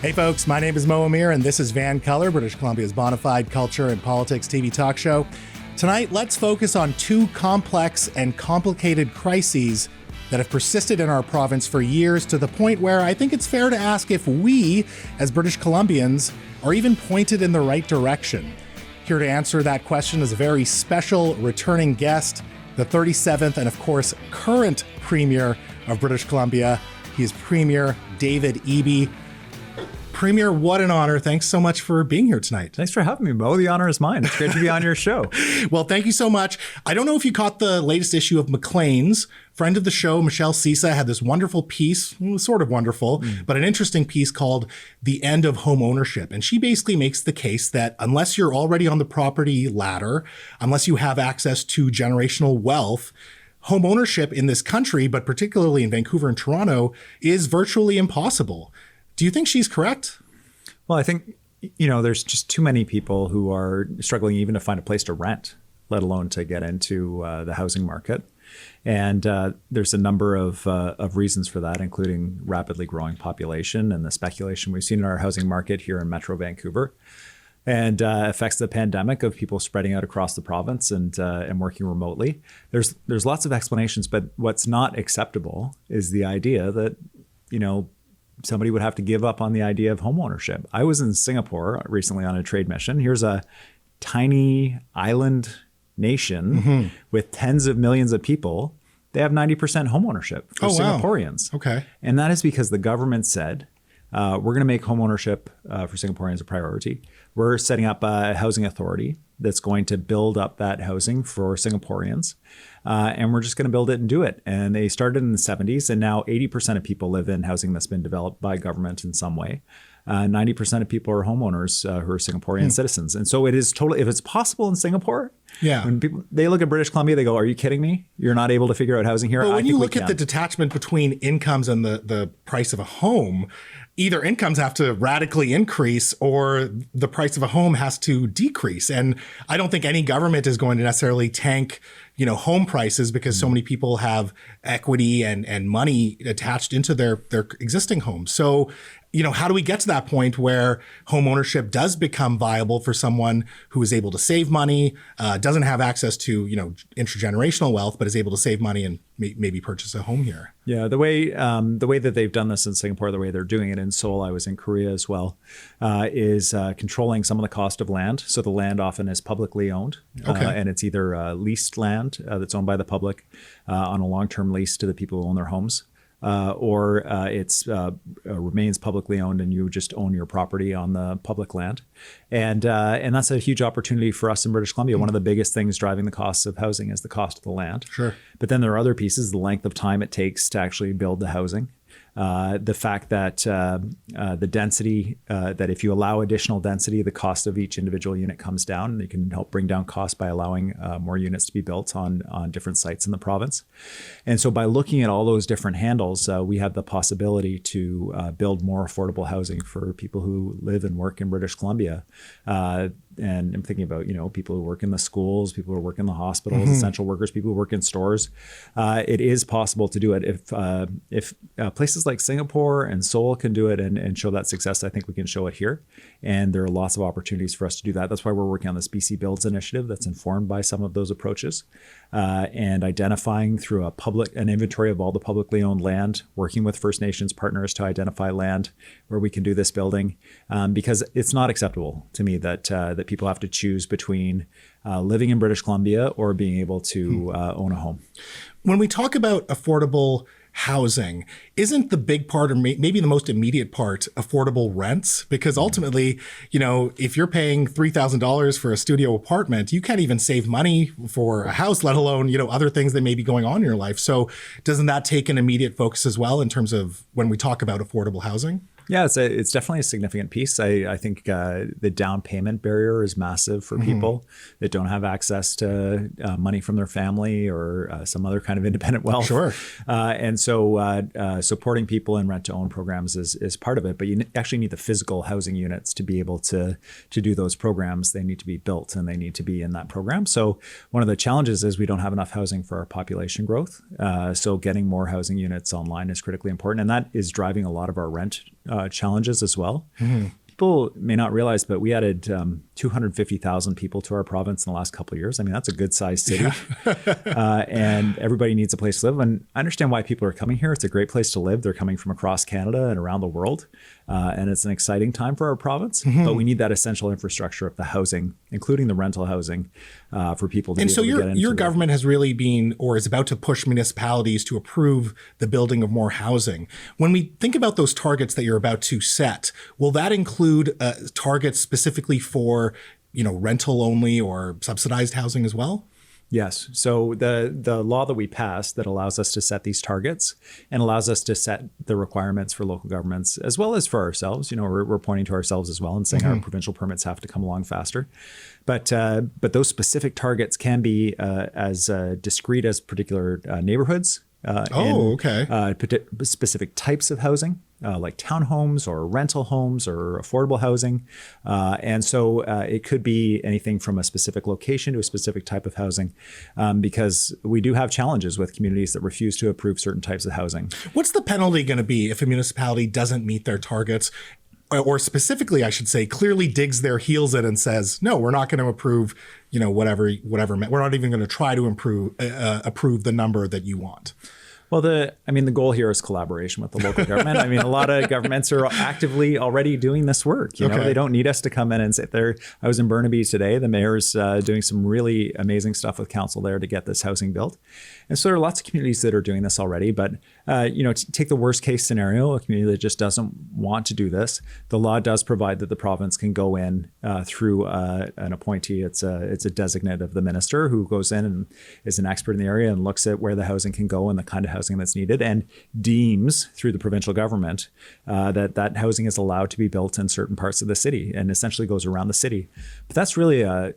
Hey folks, my name is Mo Amir and this is VANCOLOUR, British Columbia's bona fide culture and politics TV talk show. Tonight, let's focus on two complex and complicated crises that have persisted in our province for years, to the point where I think it's fair to ask if we, as British Columbians, are even pointed in the right direction. Here to answer that question is a very special returning guest, the 37th and of course current Premier of British Columbia. He is Premier David Eby. Premier, what an honor. Thanks so much for being here tonight. Thanks for having me, Mo. The honor is mine. It's great to be on your show. Well, thank you so much. I don't know if you caught the latest issue of Maclean's. Friend of the show, Michelle Cisa, had this wonderful piece, sort of wonderful, but an interesting piece called The End of Home Ownership. And she basically makes the case that unless you're already on the property ladder, unless you have access to generational wealth, home ownership in this country, but particularly in Vancouver and Toronto, is virtually impossible. Do you think she's correct? Well, I think, there's just too many people who are struggling even to find a place to rent, let alone to get into the housing market. And there's a number of reasons for that, including rapidly growing population and the speculation we've seen in our housing market here in Metro Vancouver, and effects of the pandemic of people spreading out across the province and working remotely. There's lots of explanations, but what's not acceptable is the idea that, somebody would have to give up on the idea of home ownership. I was in Singapore recently on a trade mission. Here's a tiny island nation with tens of millions of people. They have 90% home ownership for Singaporeans. Wow. Okay. And that is because the government said, we're going to make home ownership for Singaporeans a priority. We're setting up a housing authority that's going to build up that housing for Singaporeans. And we're just going to build it and do it. And they started in the 70s, and now 80% of people live in housing that's been developed by government in some way. 90% of people are homeowners who are Singaporean citizens. And so it is totally, if it's possible in Singapore, when people, they look at British Columbia, they go, are you kidding me? You're not able to figure out housing here? But when you look at the detachment between incomes and the price of a home, either incomes have to radically increase or the price of a home has to decrease. And I don't think any government is going to necessarily tank, home prices because so many people have equity and money attached into their existing homes. So, how do we get to that point where home ownership does become viable for someone who is able to save money, doesn't have access to, intergenerational wealth, but is able to save money and maybe purchase a home here? Yeah, the way that they've done this in Singapore, the way they're doing it in Seoul, I was in Korea as well, is controlling some of the cost of land. So the land often is publicly owned, and it's either leased land that's owned by the public on a long-term lease to the people who own their homes. Or it's remains publicly owned and you just own your property on the public land. And that's a huge opportunity for us in British Columbia. One of the biggest things driving the costs of housing is the cost of the land. Sure. But then there are other pieces, the length of time it takes to actually build the housing. The fact that the density, that if you allow additional density, the cost of each individual unit comes down, and you can help bring down costs by allowing more units to be built on different sites in the province. And so by looking at all those different handles, we have the possibility to build more affordable housing for people who live and work in British Columbia. And I'm thinking about, people who work in the schools, people who work in the hospitals, essential workers, people who work in stores. It is possible to do it. If places like Singapore and Seoul can do it and show that success, I think we can show it here. And there are lots of opportunities for us to do that. That's why we're working on this BC Builds initiative that's informed by some of those approaches, and identifying through an inventory of all the publicly owned land, working with First Nations partners to identify land where we can do this building, because it's not acceptable to me that people have to choose between living in British Columbia or being able to own a home. When we talk about affordable housing, isn't the big part, or maybe the most immediate part, affordable rents? Because ultimately, if you're paying $3,000 for a studio apartment, you can't even save money for a house, let alone, other things that may be going on in your life. So doesn't that take an immediate focus as well in terms of when we talk about affordable housing? Yeah, it's definitely a significant piece. I think the down payment barrier is massive for people that don't have access to money from their family or some other kind of independent wealth. Sure. And so supporting people in rent-to-own programs is part of it. But you actually need the physical housing units to be able to do those programs. They need to be built and they need to be in that program. So one of the challenges is we don't have enough housing for our population growth. So getting more housing units online is critically important. And that is driving a lot of our rent challenges as well. People may not realize, but we added 250,000 people to our province in the last couple of years. I mean, that's a good sized city. And everybody needs a place to live. And I understand why people are coming here. It's a great place to live. They're coming from across Canada and around the world. And it's an exciting time for our province. But we need that essential infrastructure of the housing, including the rental housing, for people to be able to get into. And so your government has really been, or is about to push municipalities to approve the building of more housing. When we think about those targets that you're about to set, will that include targets specifically for, rental only or subsidized housing as well? Yes. So the law that we passed that allows us to set these targets and allows us to set the requirements for local governments as well as for ourselves. We're pointing to ourselves as well and saying our provincial permits have to come along faster. But those specific targets can be as discrete as particular neighborhoods. Specific types of housing, like townhomes or rental homes or affordable housing. And so it could be anything from a specific location to a specific type of housing, because we do have challenges with communities that refuse to approve certain types of housing. What's the penalty going to be if a municipality doesn't meet their targets? Or specifically, I should say, clearly digs their heels in and says, no, we're not going to approve, whatever. We're not even going to try to approve the number that you want. Well, the goal here is collaboration with the local government. A lot of governments are actively already doing this work. They don't need us to come in and sit there. I was in Burnaby today. The mayor's doing some really amazing stuff with council there to get this housing built. And so there are lots of communities that are doing this already. But, take the worst case scenario, a community that just doesn't want to do this. The law does provide that the province can go in through an appointee. It's a designate of the minister who goes in and is an expert in the area and looks at where the housing can go and the kind of housing that's needed and deems through the provincial government that housing is allowed to be built in certain parts of the city and essentially goes around the city. But that's really a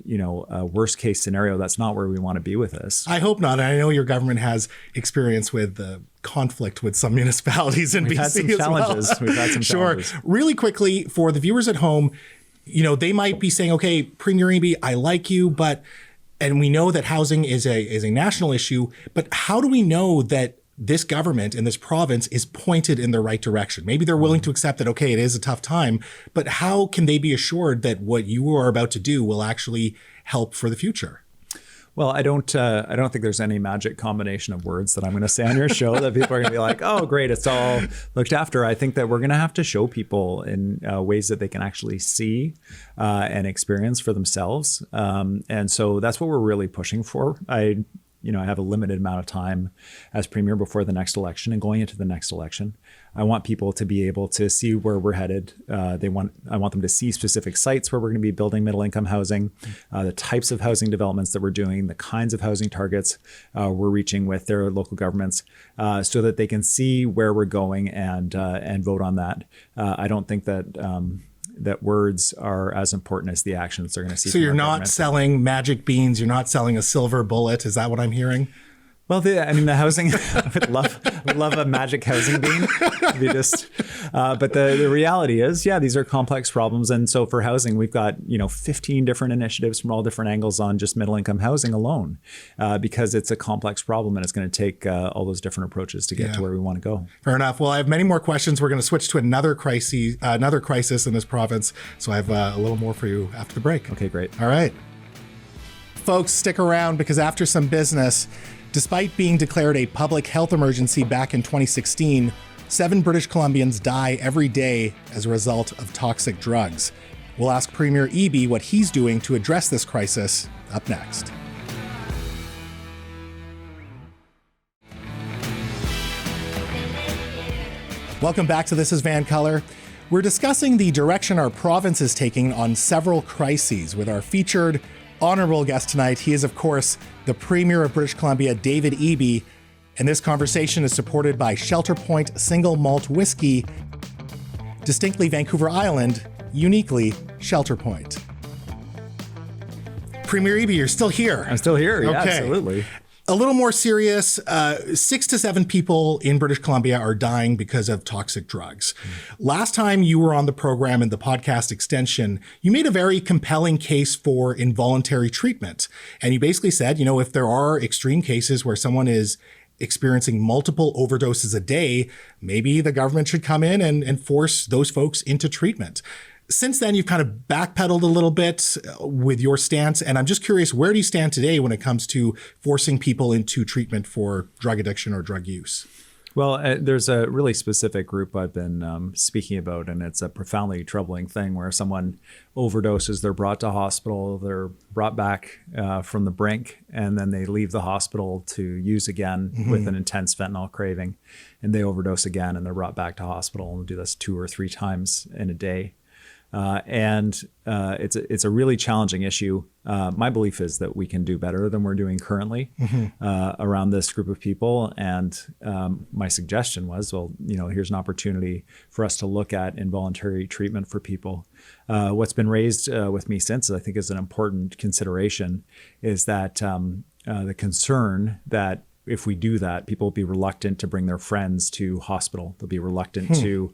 worst case scenario. That's not where we want to be with this. I hope not. And I know your government has experience with conflict with some municipalities in BC as well. We've had some challenges. Sure. Really quickly, for the viewers at home, they might be saying, okay, Premier Eby, I like you, and we know that housing is a national issue, but how do we know that this government and this province is pointed in the right direction? Maybe they're willing to accept that, okay, it is a tough time, but how can they be assured that what you are about to do will actually help for the future? Well, I don't think there's any magic combination of words that I'm going to say on your show that people are going to be like, oh, great, it's all looked after. I think that we're going to have to show people in ways that they can actually see and experience for themselves. And so that's what we're really pushing for. I have a limited amount of time as premier before the next election and going into the next election. I want people to be able to see where we're headed. I want them to see specific sites where we're going to be building middle income housing, the types of housing developments that we're doing, the kinds of housing targets we're reaching with their local governments, so that they can see where we're going and vote on that. I don't think that words are as important as the actions they're going to see. So you're not selling magic beans. You're not selling a silver bullet. Is that what I'm hearing? Well, the housing, I would love a magic housing bean. But the reality is, these are complex problems. And so for housing, we've got, 15 different initiatives from all different angles on just middle income housing alone, because it's a complex problem and it's going to take all those different approaches to get to where we want to go. Fair enough. Well, I have many more questions. We're going to switch to another crisis in this province. So I have a little more for you after the break. Okay, great. All right. Folks, stick around because after some business, despite being declared a public health emergency back in 2016, 7 British Columbians die every day as a result of toxic drugs. We'll ask Premier Eby what he's doing to address this crisis up next. Welcome back to This is VANCOLOUR. We're discussing the direction our province is taking on several crises with our featured honorable guest tonight. He is, of course, the Premier of British Columbia, David Eby, and this conversation is supported by Shelter Point Single Malt Whiskey, distinctly Vancouver Island, uniquely Shelter Point. Premier Eby, you're still here. I'm still here, yeah, okay. Absolutely. A little more serious, 6 to 7 people in British Columbia are dying because of toxic drugs. Last time you were on the program in the podcast extension, you made a very compelling case for involuntary treatment. And you basically said, if there are extreme cases where someone is experiencing multiple overdoses a day, maybe the government should come in and force those folks into treatment. Since then, you've kind of backpedaled a little bit with your stance. And I'm just curious, where do you stand today when it comes to forcing people into treatment for drug addiction or drug use? Well, there's a really specific group I've been speaking about, and it's a profoundly troubling thing where someone overdoses, they're brought to hospital, they're brought back from the brink, and then they leave the hospital to use again with an intense fentanyl craving, and they overdose again, and they're brought back to hospital and do this 2 or 3 times in a day. It's a really challenging issue. My belief is that we can do better than we're doing currently around this group of people. And my suggestion was, well, here's an opportunity for us to look at involuntary treatment for people. What's been raised with me since, I think, is an important consideration, is that the concern that if we do that, people will be reluctant to bring their friends to hospital. They'll be reluctant to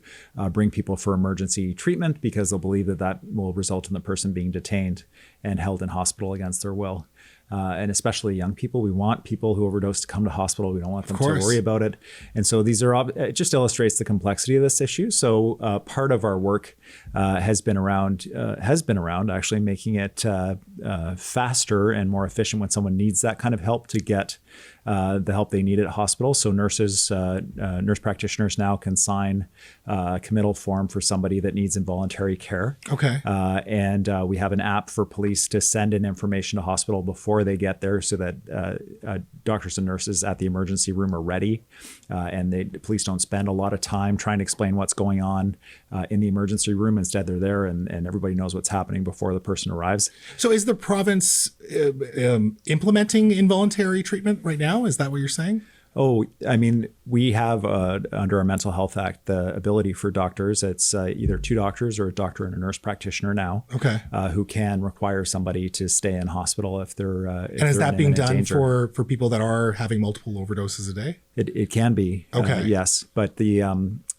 bring people for emergency treatment because they'll believe that that will result in the person being detained and held in hospital against their will. And especially young people, we want people who overdose to come to hospital. We don't want them to worry about it. And so it just illustrates the complexity of this issue. So part of our work has been around actually making it faster and more efficient when someone needs that kind of help to get the help they need at hospital. So nurse practitioners now can sign a committal form for somebody that needs involuntary care. Okay. And we have an app for police to send in information to hospital before they get there so that doctors and nurses at the emergency room are ready. And the police don't spend a lot of time trying to explain what's going on in the emergency room. Instead, they're there and everybody knows what's happening before the person arrives. So is the province implementing involuntary treatment right now? Is that what you're saying? Oh, I mean, we have under our Mental Health Act the ability for doctors. It's either 2 doctors or a doctor and a nurse practitioner now, who can require somebody to stay in hospital if they're. And is that being done for people that are having multiple overdoses a day? It can be. Yes, but the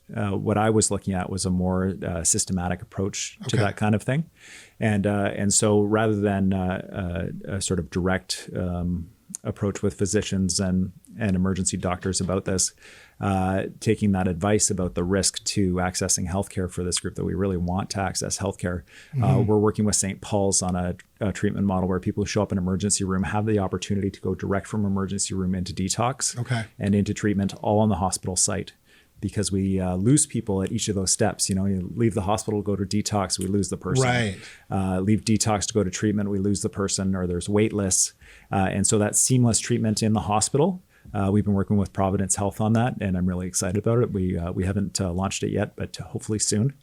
what I was looking at was a more systematic approach to that kind of thing, and so rather than a sort of direct approach with physicians and emergency doctors about this, taking that advice about the risk to accessing healthcare for this group that we really want to access healthcare. We're working with St. Paul's on a treatment model where people who show up in an emergency room have the opportunity to go direct from emergency room into detox and into treatment all on the hospital site. Because we lose people at each of those steps. You leave the hospital, go to detox, we lose the person. Right. Leave detox to go to treatment, we lose the person, or there's wait lists. And so that seamless treatment in the hospital, we've been working with Providence Health on that, and I'm really excited about it. We haven't launched it yet, but hopefully soon.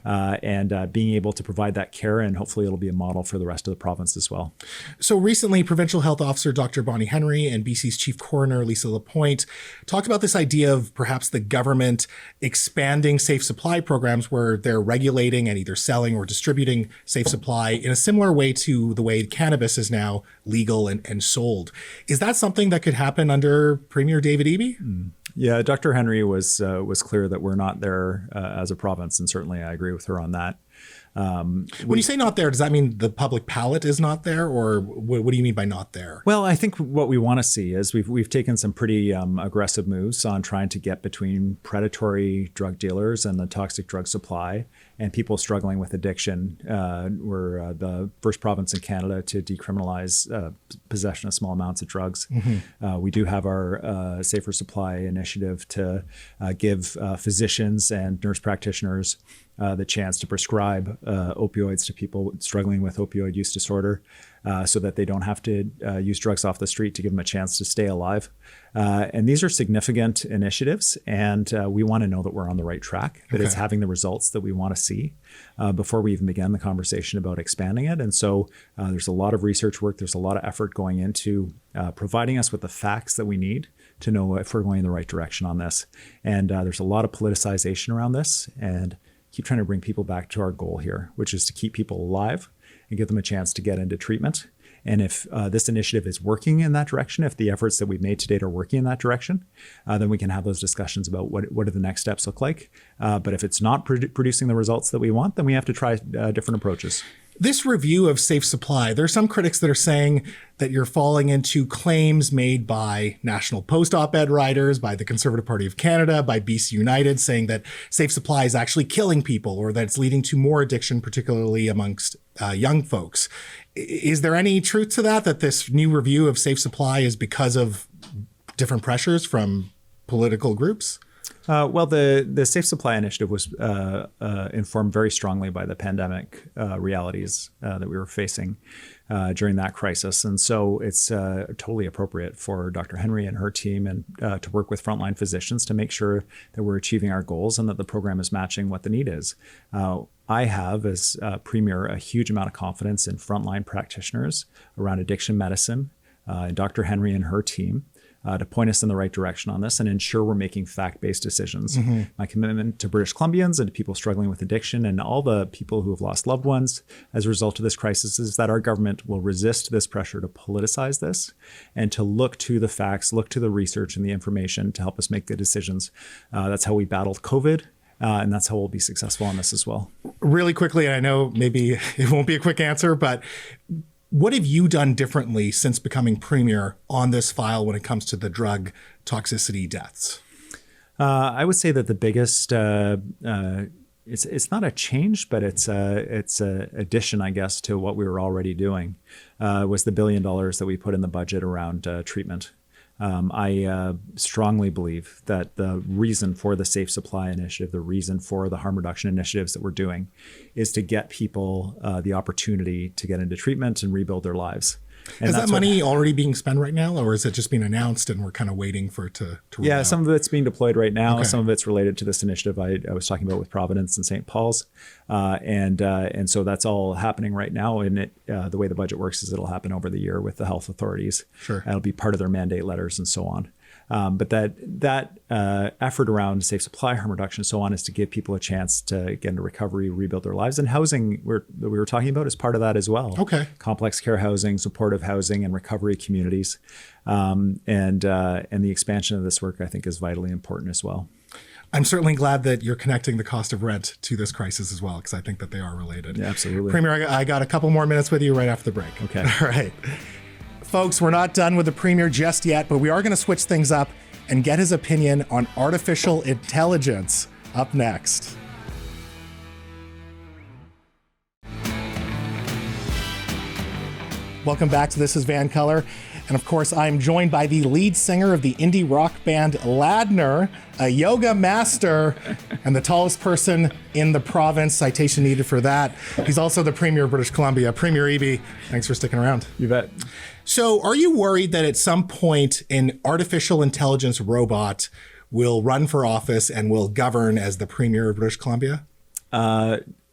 And being able to provide that care, and hopefully it'll be a model for the rest of the province as well. So recently, Provincial Health Officer Dr. Bonnie Henry and BC's Chief Coroner Lisa Lapointe talked about this idea of perhaps the government expanding safe supply programs where they're regulating and either selling or distributing safe supply in a similar way to the way cannabis is now legal and sold. Is that something that could happen under Premier David Eby? Yeah, Dr. Henry was clear that we're not there as a province, and certainly I agree with her on that. When you say not there, does that mean the public palate is not there, or what do you mean by not there? Well, I think what we want to see is we've taken some pretty aggressive moves on trying to get between predatory drug dealers and the toxic drug supply and people struggling with addiction. We're the first province in Canada to decriminalize possession of small amounts of drugs. We do have our Safer Supply initiative to give physicians and nurse practitioners the chance to prescribe opioids to people struggling with opioid use disorder so that they don't have to use drugs off the street to give them a chance to stay alive. And these are significant initiatives, and we want to know that we're on the right track, that it's having the results that we want to see before we even begin the conversation about expanding it. And so there's a lot of research work, there's a lot of effort going into providing us with the facts that we need to know if we're going in the right direction on this. And there's a lot of politicization around this, and keep trying to bring people back to our goal here, which is to keep people alive and give them a chance to get into treatment. And if this initiative is working in that direction, if the efforts that we've made to date are working in that direction, then we can have those discussions about what do the next steps look like. But if it's not producing the results that we want, then we have to try different approaches. This review of safe supply, there are some critics that are saying that you're falling into claims made by National Post op-ed writers, by the Conservative Party of Canada, by BC United, saying that safe supply is actually killing people or that it's leading to more addiction, particularly amongst young folks. Is there any truth to that this new review of safe supply is because of different pressures from political groups? Well, the Safe Supply Initiative was informed very strongly by the pandemic realities that we were facing during that crisis. And so it's totally appropriate for Dr. Henry and her team and to work with frontline physicians to make sure that we're achieving our goals and that the program is matching what the need is. I have, as Premier, a huge amount of confidence in frontline practitioners around addiction medicine, Dr. Henry and her team, to point us in the right direction on this and ensure we're making fact-based decisions. Mm-hmm. My commitment to British Columbians and to people struggling with addiction and all the people who have lost loved ones as a result of this crisis is that our government will resist this pressure to politicize this and to look to the facts, look to the research and the information to help us make good decisions. That's how we battled COVID. And that's how we'll be successful on this as well. Really quickly, and I know maybe it won't be a quick answer, but what have you done differently since becoming Premier on this file when it comes to the drug toxicity deaths? I would say that the biggest, it's not a change, but it's a addition, I guess, to what we were already doing, was the $1 billion that we put in the budget around treatment. I strongly believe that the reason for the Safe Supply Initiative, the reason for the harm reduction initiatives that we're doing is to get people the opportunity to get into treatment and rebuild their lives. And is that money already being spent right now, or is it just being announced and we're kind of waiting for it to roll out? Some of it's being deployed right now. Okay. Some of it's related to this initiative I was talking about with Providence and St. Paul's. And so that's all happening right now. And the way the budget works is it'll happen over the year with the health authorities. Sure. It'll be part of their mandate letters and so on. But that effort around safe supply, harm reduction, and so on is to give people a chance to get into recovery, rebuild their lives. And housing that we were talking about is part of that as well. Okay. Complex care housing, supportive housing, and recovery communities. And the expansion of this work, I think, is vitally important as well. I'm certainly glad that you're connecting the cost of rent to this crisis as well, because I think that they are related. Yeah, absolutely. Premier, I got a couple more minutes with you right after the break. Okay. All right. Folks, we're not done with the Premier just yet, but we are going to switch things up and get his opinion on artificial intelligence up next. Welcome back to This is VANCOLOUR. And of course, I'm joined by the lead singer of the indie rock band Ladner, a yoga master, and the tallest person in the province. Citation needed for that. He's also the Premier of British Columbia. Premier Eby, thanks for sticking around. You bet. So are you worried that at some point an artificial intelligence robot will run for office and will govern as the Premier of British Columbia?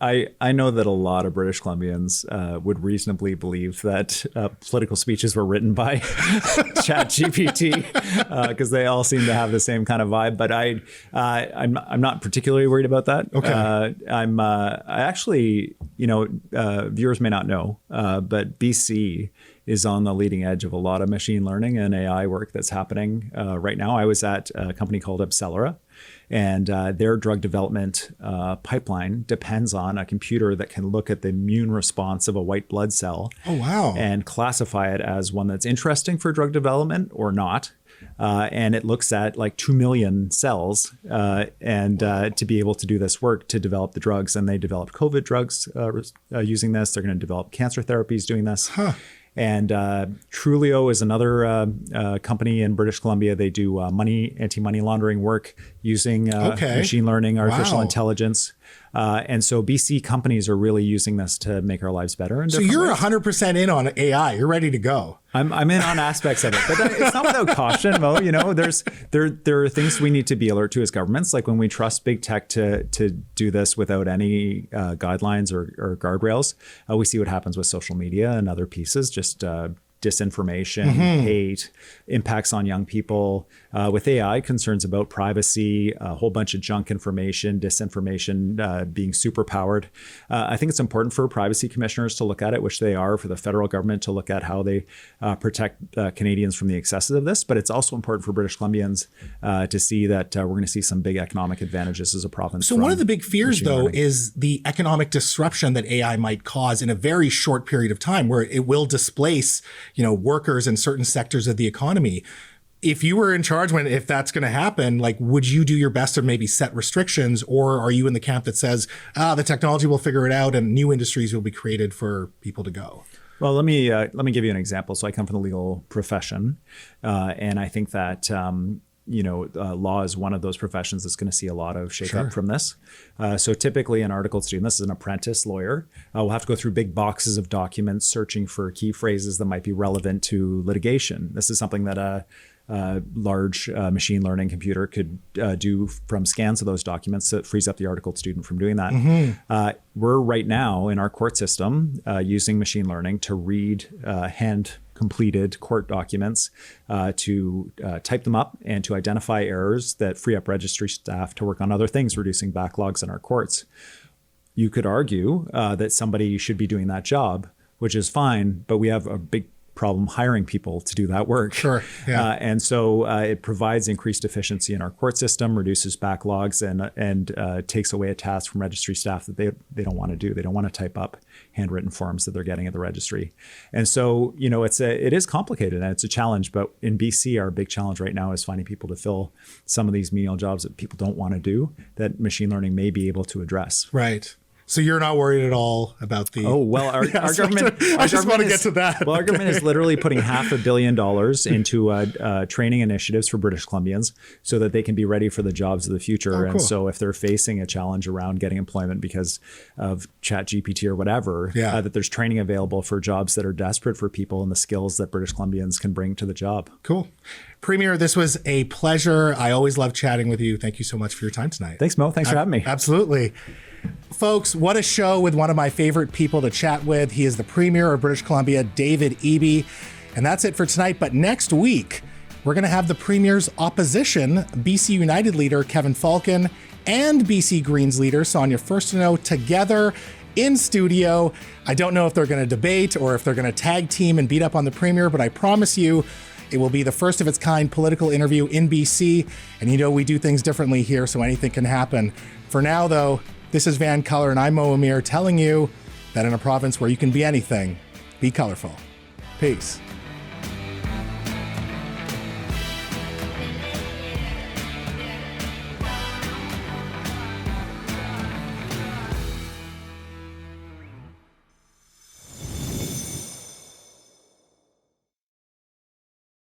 I know that a lot of British Columbians would reasonably believe that political speeches were written by ChatGPT because they all seem to have the same kind of vibe. But I'm not particularly worried about that. Okay. I actually, viewers may not know, but BC is on the leading edge of a lot of machine learning and AI work that's happening right now. I was at a company called Accelera. And their drug development pipeline depends on a computer that can look at the immune response of a white blood cell. Oh, wow. And classify it as one that's interesting for drug development or not. And it looks at like 2 million cells to be able to do this work to develop the drugs. And they developed COVID drugs using this. They're going to develop cancer therapies doing this. Huh. And Trulio is another company in British Columbia. They do anti-money laundering work using machine learning, artificial intelligence. And so BC companies are really using this to make our lives better. So you're 100% in on AI. You're ready to go. I'm in on aspects of it, but it's not without caution, Mo. There are things we need to be alert to as governments, like when we trust big tech to do this without any guidelines or guardrails. We see what happens with social media and other pieces just disinformation, hate, impacts on young people. With AI, concerns about privacy, a whole bunch of junk information, disinformation being superpowered. I think it's important for privacy commissioners to look at it, which they are, for the federal government to look at how they protect Canadians from the excesses of this. But it's also important for British Columbians to see that we're going to see some big economic advantages as a province. So one of the big fears, though, is the economic disruption that AI might cause in a very short period of time, where it will displace, workers in certain sectors of the economy. If you were in charge if that's going to happen, would you do your best to maybe set restrictions, or are you in the camp that says, the technology will figure it out and new industries will be created for people to go? Well, let me give you an example. So I come from the legal profession, and I think that law is one of those professions that's going to see a lot of shake-up from this. So typically an article student, this is an apprentice lawyer, will have to go through big boxes of documents searching for key phrases that might be relevant to litigation. This is something that a large machine learning computer could do from scans of those documents. That frees up the article student from doing that. We're right now in our court system using machine learning to read hand-completed court documents, to type them up and to identify errors that free up registry staff to work on other things, reducing backlogs in our courts. You could argue that somebody should be doing that job, which is fine, but we have a big problem hiring people to do that work. Sure. Yeah. And so it provides increased efficiency in our court system, reduces backlogs, and takes away a task from registry staff that they don't want to do. They don't want to type up handwritten forms that they're getting at the registry. And so, it is complicated and it's a challenge. But in BC, our big challenge right now is finding people to fill some of these menial jobs that people don't want to do, that machine learning may be able to address. Right. So you're not worried at all about the... Oh, well, our government... I just want to get to that. Well, our government is literally putting $500 million into training initiatives for British Columbians so that they can be ready for the jobs of the future. Oh, cool. And so if they're facing a challenge around getting employment because of ChatGPT or whatever, that there's training available for jobs that are desperate for people and the skills that British Columbians can bring to the job. Cool. Premier, this was a pleasure. I always love chatting with you. Thank you so much for your time tonight. Thanks, Mo. Thanks for having me. Absolutely. Folks, what a show with one of my favorite people to chat with. He is the Premier of British Columbia, David Eby. And that's it for tonight. But next week, we're going to have the Premier's opposition, BC United leader Kevin Falcon, and BC Greens leader Sonia Furstenau together in studio. I don't know if they're going to debate or if they're going to tag team and beat up on the Premier, but I promise you, it will be the first of its kind political interview in BC. And we do things differently here, so anything can happen. For now, though, this is VANCOLOUR, and I'm Mo Amir telling you that in a province where you can be anything, be colorful. Peace.